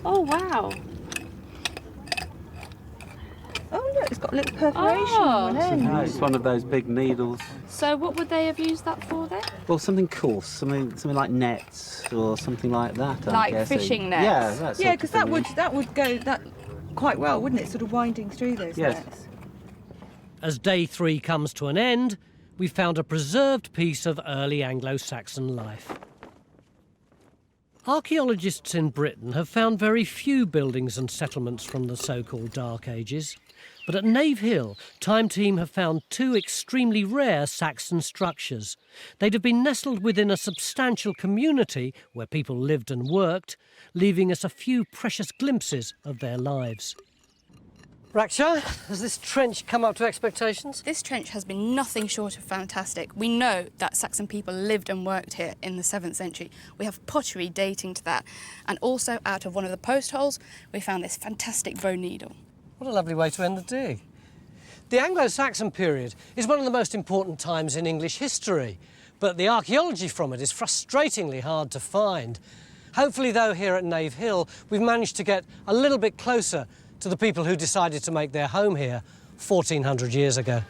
Speaker 18: Oh, wow.
Speaker 15: Oh, look, it's got a little perforation on one end.
Speaker 9: No, it's one of those big needles.
Speaker 18: So what would they have used that for then?
Speaker 9: Well, something coarse, something like nets or something like that. I'm
Speaker 18: Like
Speaker 9: guessing.
Speaker 18: fishing nets?
Speaker 9: Yeah, that's
Speaker 15: Yeah, because that would go quite well, wouldn't it? Sort of winding through those
Speaker 9: Yes.
Speaker 15: nets.
Speaker 1: As day 3 comes to an end, we found a preserved piece of early Anglo-Saxon life. Archaeologists in Britain have found very few buildings and settlements from the so-called Dark Ages. But at Knave Hill, Time Team have found 2 extremely rare Saxon structures. They'd have been nestled within a substantial community where people lived and worked, leaving us a few precious glimpses of their lives. Raksha, has this trench come up to expectations?
Speaker 18: This trench has been nothing short of fantastic. We know that Saxon people lived and worked here in the 7th century. We have pottery dating to that. And also, out of one of the post holes, we found this fantastic bone needle.
Speaker 1: What a lovely way to end the dig. The Anglo-Saxon period is one of the most important times in English history, but the archaeology from it is frustratingly hard to find. Hopefully, though, here at Knave Hill, we've managed to get a little bit closer to the people who decided to make their home here 1400 years ago.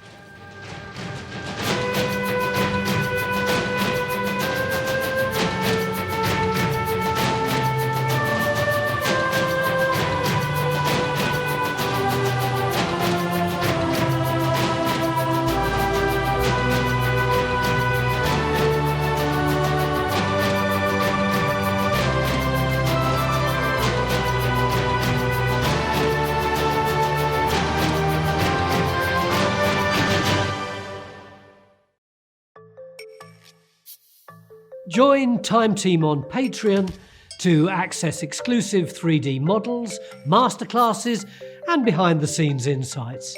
Speaker 1: Join Time Team on Patreon to access exclusive 3D models, masterclasses and behind-the-scenes insights.